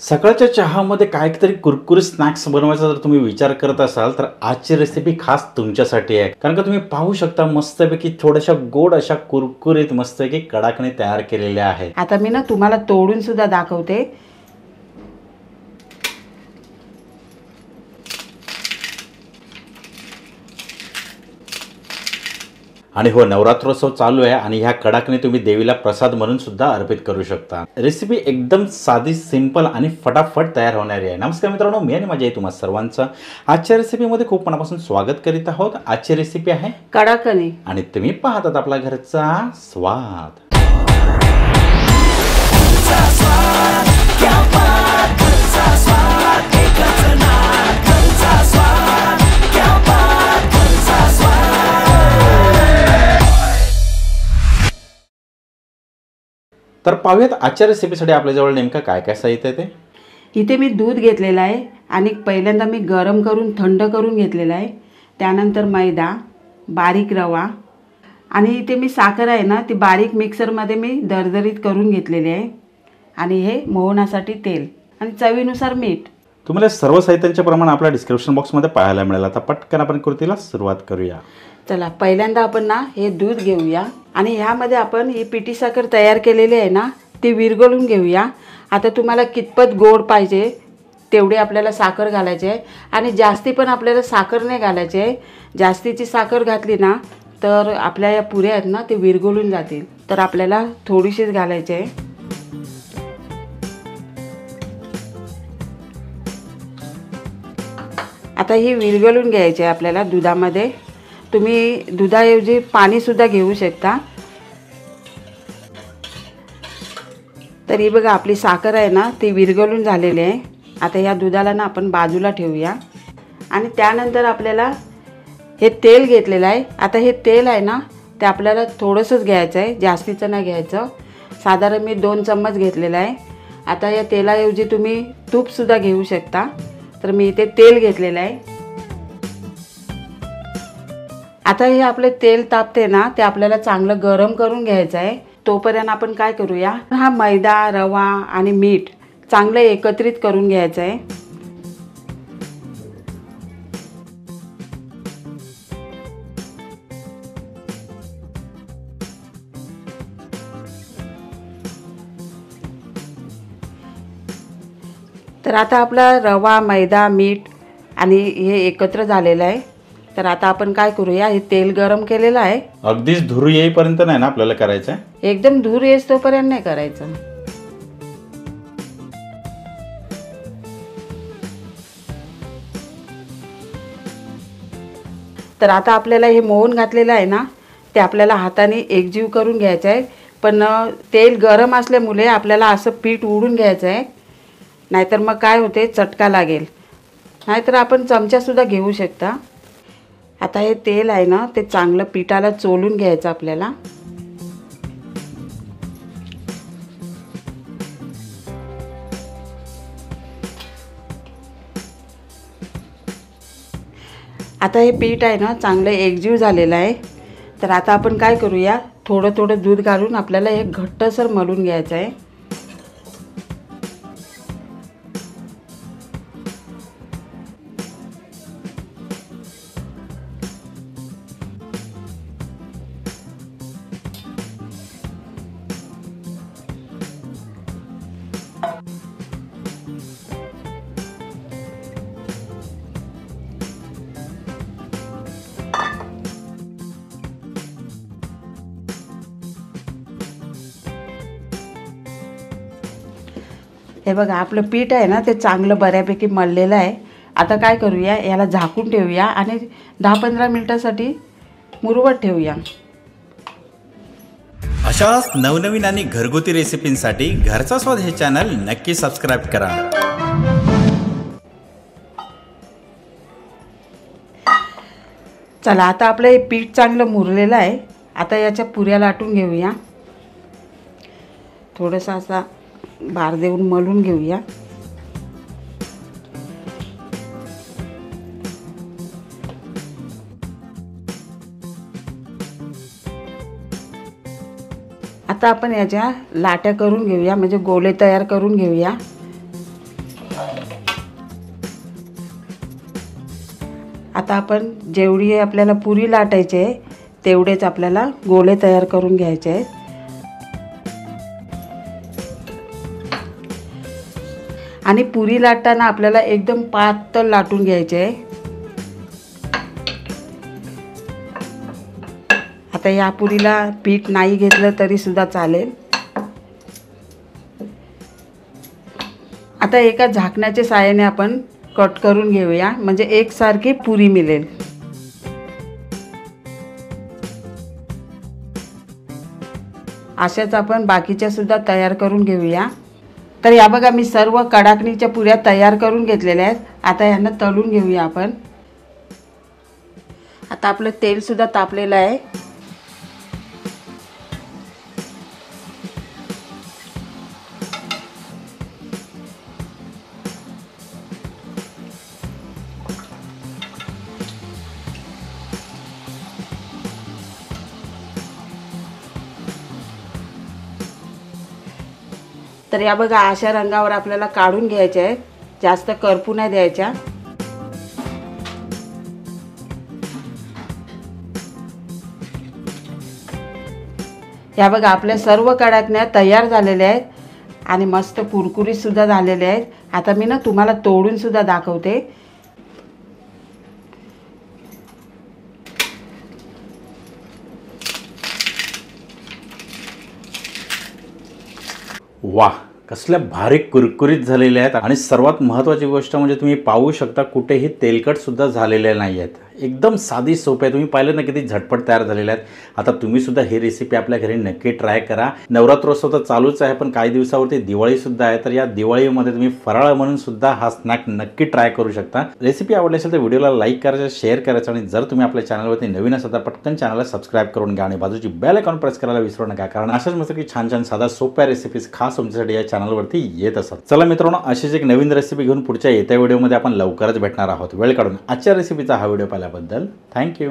सकाळच्या चहामध्ये काहीतरी कुरकुरीत स्नॅक्स बनवायचा जर तुम्ही विचार करत असाल तर आजची रेसिपी खास तुमच्यासाठी आहे। कारण का तुम्ही पाहू शकता मस्तपैकी थोड्याशा गोड अशा कुरकुरीत मस्तपैकी कडाकणी तयार केलेल्या आहेत। आता मी ना तुम्हाला तोडून सुद्धा दाखवते। आणि हो, नवरात्रोत्सव चालू आहे आणि ह्या कडाकणी तुम्ही देवीला प्रसाद म्हणून सुद्धा अर्पित करू शकता। रेसिपी एकदम साधी, सिंपल आणि फटाफट तयार होणारी आहे। नमस्कार मित्रांनो, मी आणि माझ्या तुम्हा सर्वांचं आजच्या रेसिपीमध्ये खूप मनापासून स्वागत करीत आहोत। आजची रेसिपी आहे कडाकणी आणि तुम्ही पाहतात आपला घरचा स्वाद। तर पाहूयात आजच्या रेसिपीसाठी आपल्याजवळ नेमकं काय काय साहित्य आहे ते। इथे मी दूध घेतलेलं आहे आणि पहिल्यांदा मी गरम करून थंड करून घेतलेला आहे। त्यानंतर मैदा, बारीक रवा आणि इथे मी साखर आहे ना ती बारीक मिक्सरमध्ये मी दरदरीत करून घेतलेली आहे। आणि हे मोहनासाठी तेल आणि चवीनुसार मीठ। तुम्हाला सर्व साहित्यांचे प्रमाण आपल्या डिस्क्रिप्शन बॉक्समध्ये पाहायला मिळेल। आता पटकन आपण कृतीला सुरुवात करूया। चला, पहिल्यांदा आपण ना हे दूध घेऊया आणि ह्यामध्ये आपण ही पिठी साखर तयार केलेली आहे ना ती विरघळून घेऊया। आता तुम्हाला कितपत गोड पाहिजे तेवढी आपल्याला साखर घालायची आहे आणि जास्ती पण आपल्याला साखर नाही घालायची आहे। जास्तीची साखर घातली ना तर आपल्या या पुऱ्या आहेत ना ते विरघळून जातील, तर आपल्याला थोडीशीच घालायची आहे। आता ही विरघळून घ्यायची आहे आपल्याला दुधामध्ये। तुम्ही दुधाऐवजी पाणीसुद्धा घेऊ शकता। तर ही बघा आपली साखर आहे ना ती विरघळून झालेली आहे। आता या दुधाला ना आपण बाजूला ठेवूया आणि त्यानंतर आपल्याला हे तेल घेतलेलं आहे। आता हे तेल आहे ना ते आपल्याला थोडंसंच घ्यायचं आहे, जास्तीचं नाही घ्यायचं। साधारण मी 2 चम्मच घेतलेलं आहे। आता या तेलाऐवजी तुम्ही तूपसुद्धा घेऊ शकता, तर मी इथे तेल घेतलेलं आहे। आता हे आपले तेल तापते ना ते आपल्याला चांगलं गरम करून घ्यायचं आहे। तोपर्यंत आपण काय करूया, हा मैदा, रवा आणि मीठ चांगलं एकत्रित करून घ्यायचं आहे। तर आता आपला रवा, मैदा, मीठ आणि हे एकत्र झालेलं आहे। तर आता आपण काय करूया, हे तेल गरम केलेलं आहे। अगदीच धूर येईपर्यंत नाही ना आपल्याला करायचं आहे, एकदम धूर येस तोपर्यंत नाही करायचं। तर आता आपल्याला हे मोहन घातलेलं आहे ना ते आपल्याला हाताने एकजीव करून घ्यायचं आहे। पण तेल गरम असल्यामुळे आपल्याला असं पीठ उडून घ्यायचं आहे, नाहीतर मग काय होते चटका लागेल। नाहीतर आपण चमचासुद्धा घेऊ शकता। आता हे तेल आहे ना ते चांगलं पिठाला चोलून घ्यायचं आपल्याला। आता हे पीठ आहे ना चांगलं एकजीव झालेलं आहे। तर आता आपण काय करूया, थोडं थोडं दूध घालून आपल्याला हे घट्टसर मळून घ्यायचं आहे। हे बघा आपलं पीठ आहे ना ते चांगलं बऱ्यापैकी मळलेलं आहे। आता काय करूया, याला झाकून ठेवूया आणि 10-15 मिनिटांसाठी मुरवत ठेवूया। अशाच नवनवीन आणि घरगुती रेसिपींसाठी घरचा स्वाद हे चॅनल नक्की सबस्क्राइब करा। चला, आता आपलं हे पीठ चांगलं मुरलेलं आहे। आता याच्या पुऱ्या लाटून घेऊया, थोडंसं असा भार देऊन मळून घेऊया। आता आपण याच्या लाट्या करून घेऊया, म्हणजे गोळे तयार करून घेऊया। आता आपण जेवढी आपल्याला पुरी लाटायची आहे तेवढेच आपल्याला गोळे तयार करून घ्यायचे आहेत. आणि पुरी लाटताना आपल्याला एकदम पातळ लाटून घ्यायचे आहे. आता या पुरीला पीठ नाही घेतलं तरी सुद्धा चालेल. आता एका झाकणाच्या साहाय्याने आपण कट करून घेऊया, म्हणजे एकसारखी पुरी मिळेल. अशाच आपण बाकीच्या सुद्धा तयार करून घेऊया. तर या बघा मी सर्व कडाकणीच्या पुऱ्या तयार करून घेतलेल्या आहेत. आता यांना तळून घेऊया आपण. आता आपलं तेल सुद्धा तापलेलं आहे. तर या बघा अशा रंगावर आपल्याला काढून घ्यायचे आहेत, जास्त करपू नाही द्यायच्या. या बघा आपल्या सर्व कडाकण्या तयार झालेल्या आहेत आणि मस्त कुरकुरीत सुद्धा झालेल्या आहेत. आता मी ना तुम्हाला तोडून सुद्धा दाखवते. वाह, कसल्या भारी कुरकुरीत झालेल्या आहेत. आणि सर्वात महत्त्वाची गोष्ट म्हणजे तुम्ही पाहू शकता कुठेही तेलकट सुद्धा झालेले नाही आहेत. एकदम साधी सोपी आहे. तुम्ही पाहिलं ना किती झटपट तयार झालेल्या आहेत. आता तुम्ही सुद्धा ही रेसिपी आपल्या घरी नक्की ट्राय करा. नवरात्रोत्सव तर चालूच आहे, पण काही दिवसावरती दिवाळी सुद्धा आहे. तर या दिवाळीमध्ये तुम्ही फराळ म्हणून सुद्धा हा स्नॅक नक्की ट्राय करू शकता. रेसिपी आवडली असेल तर व्हिडिओला लाईक करायचं, शेअर करायचं आणि जर तुम्ही आपल्या चॅनलवरती नवीन असाल तर पटकन चॅनलला सबस्क्राईब करून घ्या आणि बाजूची बेल आयकॉन प्रेस करायला विसरू नका, कारण अशाच मस्त की छान छान साधा सोप्या रेसिपीज खास तुमच्यासाठी या चॅनलवरती येत असतात. चला मित्रांनो, अशीच एक नवीन रेसिपी घेऊन पुढच्या येत्या व्हिडिओमध्ये आपण लवकरच भेटणार आहोत. वेळ काढून आजच्या रेसिपीचा हा व्हिडिओ पाहिल्याबद्दल थँक्यू.